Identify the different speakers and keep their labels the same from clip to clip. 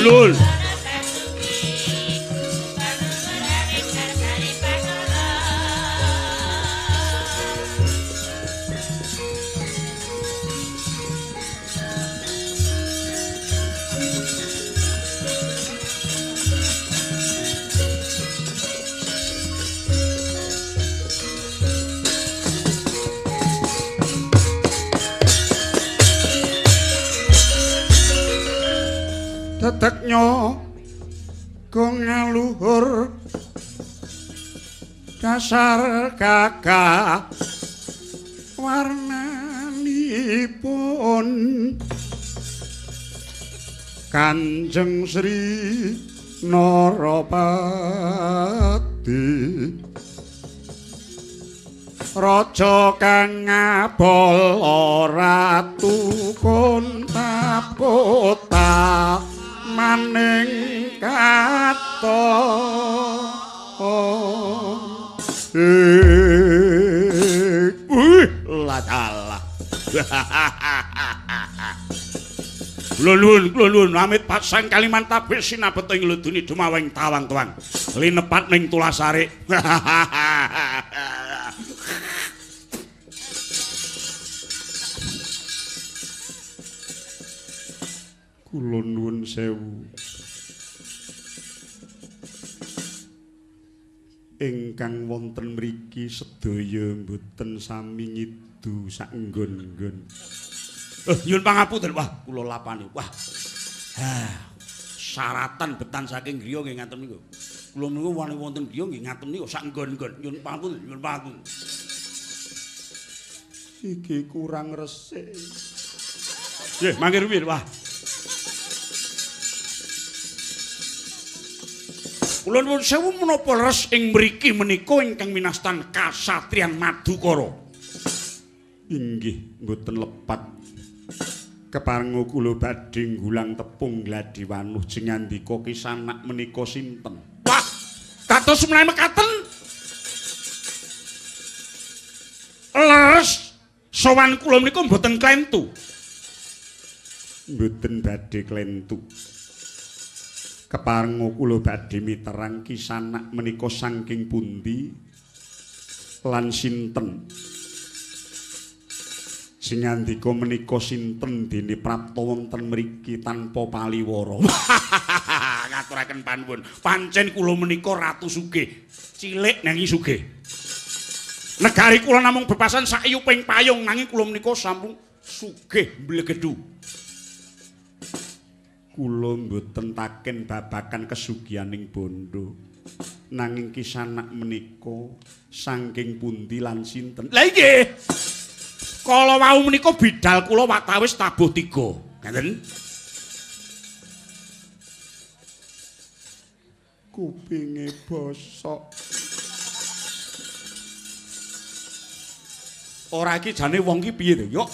Speaker 1: Ulul.
Speaker 2: Teteknya kong ngaluhur dasar gagah warnanipun Kanjeng Sri Narapati Raja kang ngabala ratu Kuntapota maning katon
Speaker 1: ladala Lulun amit pasang kaliman tabih sinabet ing luduni dumawing tawang-tawang linepat ning tulasari
Speaker 2: kula nuwun sewu ingkang wonten mriki sedaya mboten sami ngidu sak nggon-nggon.
Speaker 1: Nyuwun pangapunten. Wah, kula lapani. Wah. Syaratan betan saking griya nggih ngaten niku. Kula niku wani wonten griya nggih ngaten niku sak nggon-nggon. Nyuwun pangapunten, nyuwun pangapunten.
Speaker 2: Iki kurang resik.
Speaker 1: Nggih, mangke rumiyin, wah. Kula nuwun sewu menapa leres ing mriki menika ingkang minastan kasatriyan Madukara.
Speaker 2: Inggih, mboten lepat. Keparenga kula badhe nggulang tepung Gladiwanuh jeng ngandika kisanak menika sinten?
Speaker 1: Wah, kados menawi mekaten. Leres sowan kula menika mboten klentu.
Speaker 2: Mboten badhe klentu. Keparenga kula badhe miterang kisanak menika saking pundi lan sinten. Sing ngandika menika sinten dene prapta wonten mriki tanpa paliwara.
Speaker 1: Ngaturaken panuwun. Pancen kula menika ratu sugih, cilik nanging sugih. Negari kula namung bebasan sakiyuping payung nanging kula menika sampun sugih mblegedu.
Speaker 2: Kula mboten taken babakan kesugihaning bondo. Nanging kisanak menika saking pundi lan sinten?
Speaker 1: Lah nggih. Kala wau menika bidal kula watawis tabuh 3. Ngaten?
Speaker 2: Kupinge bosok.
Speaker 1: Ora iki jane wong ki piye to? Yo.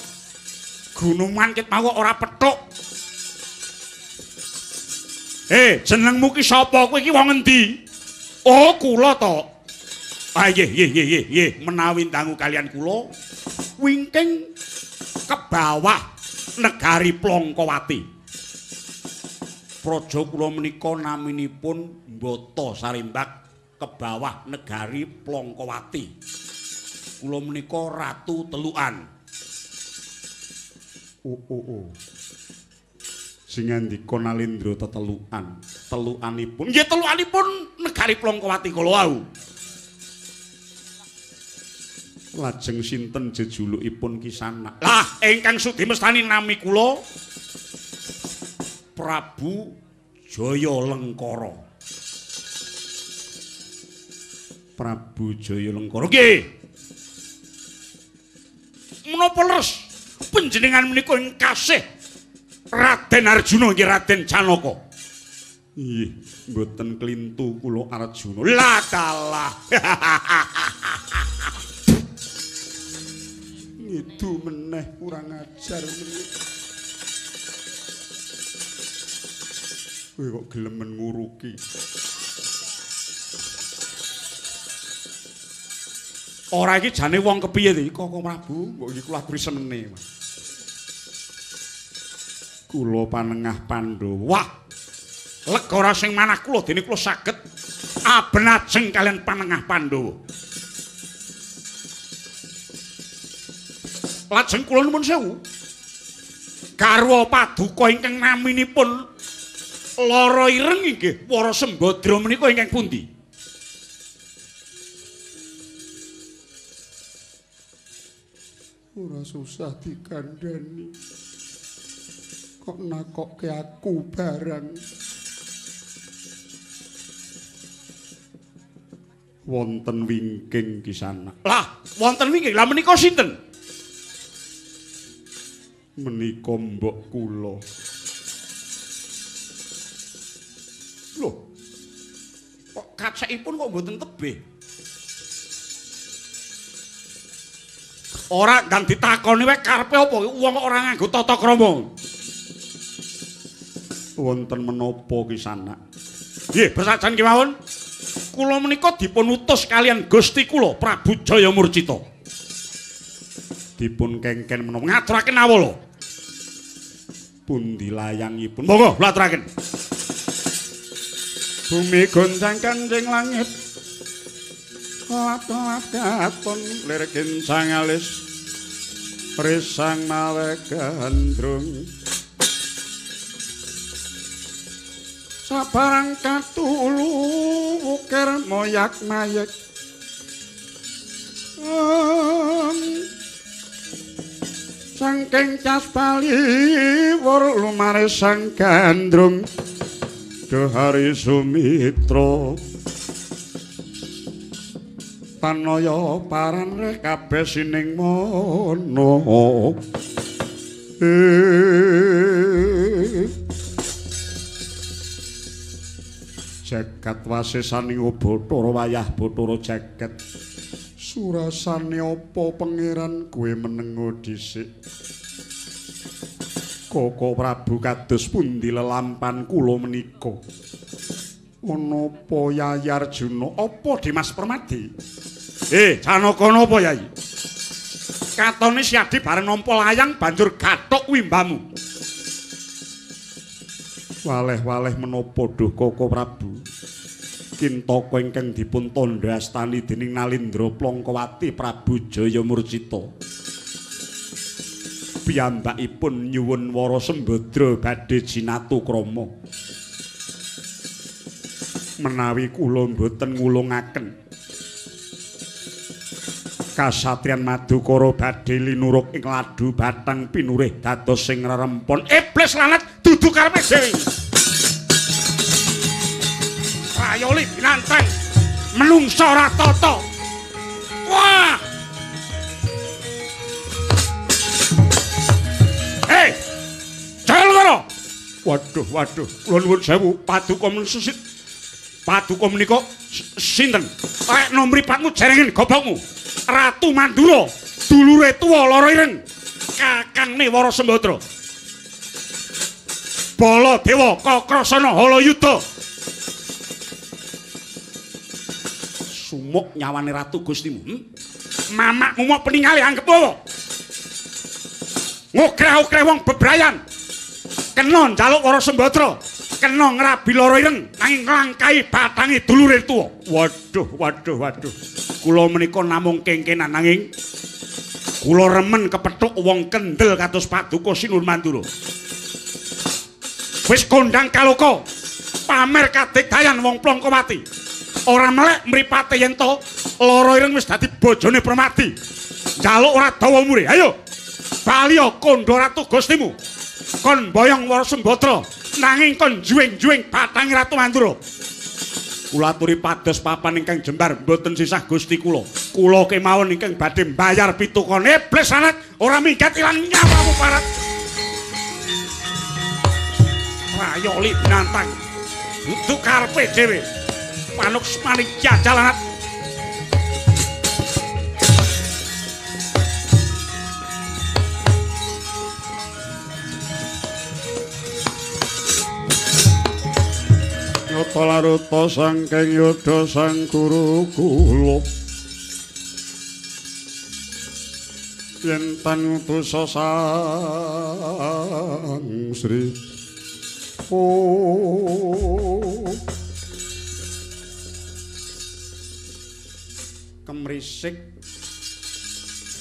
Speaker 1: Gunuman ket mau ora petuk. Jenengmu ki sapa? Kowe iki wong endi? Oh, kula to. Ah nggih, menawi dangu kalian kula wingking ke bawah negari Plongkowati. Praja kula menika naminipun Mbata Sarimbak ke bawah negari Plongkowati. Kula menika Ratu Telukan.
Speaker 2: Oh. Sing ngandika Nalendra tetelukan. Telukanipun.
Speaker 1: Nggih telukanipun negari Plongkowati kala wau.
Speaker 2: Lajeng sinten jejulukipun Kisanak?
Speaker 1: Lah, ingkang sudi mestani nami kula Prabu Jayalengkara.
Speaker 2: Prabu Jayalengkara.
Speaker 1: Nggih. Menapa leres panjenengan menika ing kasih Raden Arjuna nggih Raden Janaka.
Speaker 2: Nggih, mboten klintu kula Arjuna.
Speaker 1: Lah dalah.
Speaker 2: Ngidu meneh kurang ajar meneh. Kowe kok gelemen nguruki.
Speaker 1: Ora iki jane wong kepiye to iki Koko Prabu? Mbok iki kula aturi semene.
Speaker 2: Kula panengah Pandhawa.
Speaker 1: Wah. Legara sing manah kula dene kula saged abenajeng kalian panengah Pandhawa. Lajeng kula nuwun sewu. Garwa paduka ingkang naminipun Lara Ireng inggih Wara Sembadra menika ingkang pundi?
Speaker 2: Ora susah dikandhani. Kok nakokke aku barang. Wonten wingking kisana.
Speaker 1: Lah, wonten wingking. Lah menika sinten?
Speaker 2: Menika mbok kula.
Speaker 1: Loh. Kok kacekipun kok mboten tebih? Ora kan ditakoni wae karepe apa? Wong kok ora nganggo tata krama.
Speaker 2: Wonten menapa kisana?
Speaker 1: Nggih, bersajan kemawon. Kula menika dipun utus kalian Gusti kula Prabu Jayamurcita.
Speaker 2: Dipun kengken menapa
Speaker 1: ngaturaken awala.
Speaker 2: Pundi layangipun?
Speaker 1: Monggo laturaken.
Speaker 2: Bumi goncang kanjeng langit. Lap-lap katon lir kincang alis. Risang mawe gandrung. Sabarang katulu ukir moyak mayek. Sangking cas bali wur lumare sang gandrung. Dohari Sumitra panaya paran rek kabeh sining mono. Jagat wasesaning Bathara wayah Bathara jagat. Surasane apa pangeran kowe menengo dhisik? Koko Prabu kados pundi lelampan kula menika? Ana apa Yayi Arjuna? Apa Dimas Permadi?
Speaker 1: Janaka napa Yai? Katone Si Adi bareng nampa layang banjur gathuk wimbamu.
Speaker 2: Waleh-waleh menapa duh Koko Prabu? Kintaka ingkang dipun tandha astani dening Nalindra Plangkawati Prabu Jayamurcita. Piyambakipun nyuwun Wara Sembadra badhe jinatu krama. Menawi kula mboten ngulungaken kasatriyan Madukara badhe linuruk ing ladu batang pinurih dados sing rerempon.
Speaker 1: Iblis lanet dudu karepe dhewe. Rayoli binantang menungsa ora tata. Wah! Jal kono.
Speaker 2: Waduh, kula nuwun sewu, paduka mensusit.
Speaker 1: Paduka menika sinten? Rek nomripatmu jerengen gobokmu. Ratu Mandura, dulure tuwa Lara Ireng, kakangne Wara Sembadra. Baladewa Kakrasana Halayuda. Sumuk nyawane ratu Gustimu. Mamakmu mau peningale anggep apa? Ngokrah-okrah wong bebrayan. Kena njaluk Wara Sembadra, kena ngrabi Lara Ireng nanging nglangkai batangi dulure tuwa.
Speaker 2: Waduh.
Speaker 1: Kula menika namung kengkenan nanging kula remen kepethuk wong kendel kados Paduka Sinur Mandura. Wis kondang kaloka pamer kadigdayan wong Plangkawati. Ora melek mripate yen to Lara Ireng wis dadi bojone Permadi. Njaluk ora dawa umure. Ayo. Baliya kandha ratu Gustimu. Kon boyong Wara Sembadra nanging kon juwing-juwing batangi Ratu Mandura. Kula aturi pados papan ingkang jembar mboten sisah Gusti kula. Kula kemawon ingkang badhe mbayar pitukane. Iblis anak ora minggat ilang nyawamu parat. Rayoli binantang dudu karepe dhewe. Manuk semaning jajal anak.
Speaker 2: Nyata laruta sangking yudha sang guru kula. Yen tan utusa sang Sri Oh. Kemrisik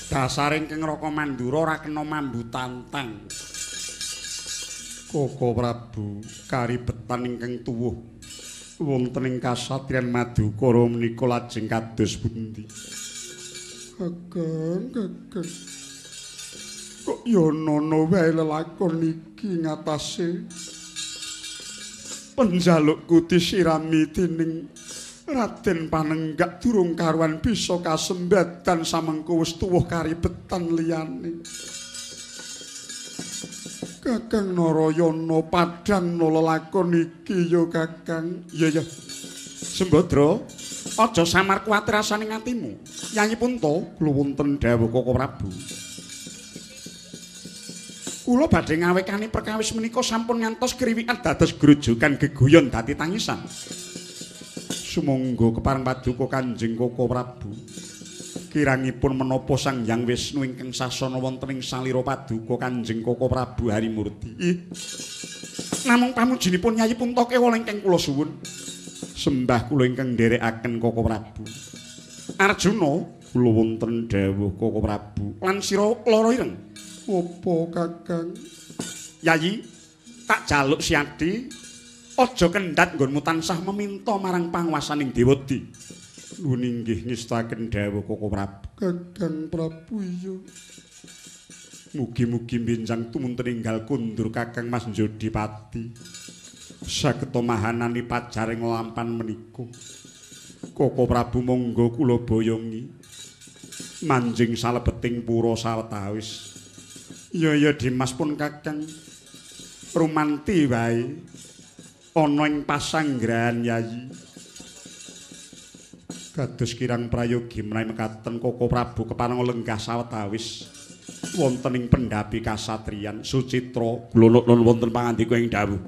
Speaker 2: dasaring Kang Raka Mandura ora kena mambu tantang. Koko Prabu karibetan ingkang tuwuh wonten ing kasatriyan Madukara menika lajeng kados pundi? Kakang. Kok ya ana wae lelakon iki ngatasé penjalukku disirami dening Raden Panenggak durung karuan bisa kasembadan samengko wis tuwuh karibetan liyane. Kakang Narayana padhangna lelakon iki ya Kakang. Iya. Sembadra, aja samar kuwatir rasane atimu. Yayi Punta, kula wonten dawuh Koko Prabu. Kula badhe ngawekani perkawis menika sampun ngantos kriwikan dados grojogan gegoyon dadi tangisan. Sumangga kepareng paduka Kanjeng Koko Prabu. Kirangipun menapa Sang Hyang Wisnu ingkang sasana wonten ing salira paduka Kanjeng Koko Prabu Harimurti. Namung pamujinipun Yayi Punta kewala ingkang kula suwun. Sembah kula ingkang nderekaken Koko Prabu. Arjuna kula wonten dawuh Koko Prabu. Lan sira lara ireng. Apa Kakang? Yayi, tak jaluk siadi aja kendhat nggonmu tansah meminta marang panguwasaning Dewadi. Nuwun inggih ngestaken dawuh Koko Prabu. Kakang Prabu iya. Mugi-mugi benjang tumunten enggal kundur Kakang Mas Jodipati. Sageta mahanani pajaring lampan menika. Koko Prabu monggo kula boyongi. Manjing salebeting pura sawetawis. Ya Dimas pun Kakang. Rumanti wae ana ing pasanggrahan Yayi. Kados kirang prayogi menawi mekaten Koko Prabu kepareng lenggah sawetawis wonten ing pendhapi kasatriyan Sucitra kula nuwun wonten pangandika ing dawuh.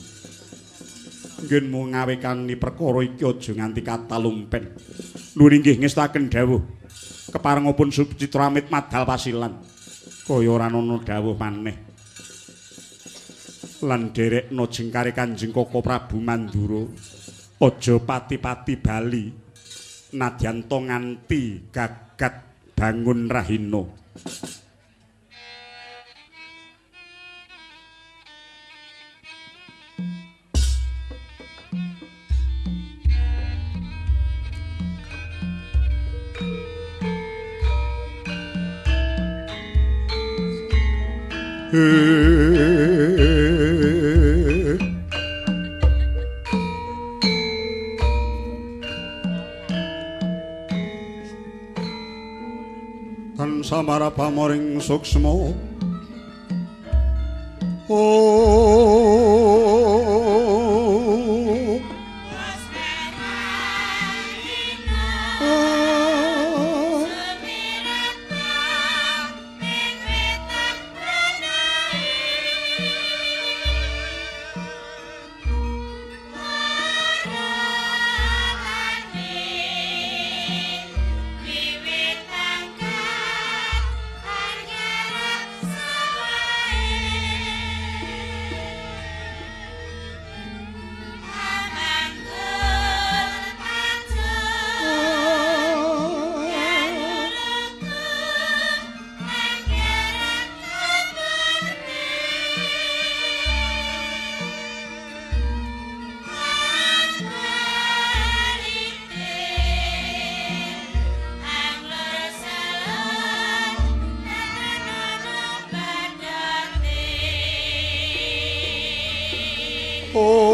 Speaker 2: Nggih mung ngawekani perkara iki aja nganti katalumpen. Nuwun inggih ngestaken dawuh. Keparengipun Sucitra amit madal pasilan. Kaya ora ana dawuh maneh. Lan derekna jengkare Kanjeng Koko Prabu Mandura aja pati-pati bali. Nadyanto nganti gagat bangun rahina. Tan samara pamoring suksma Oh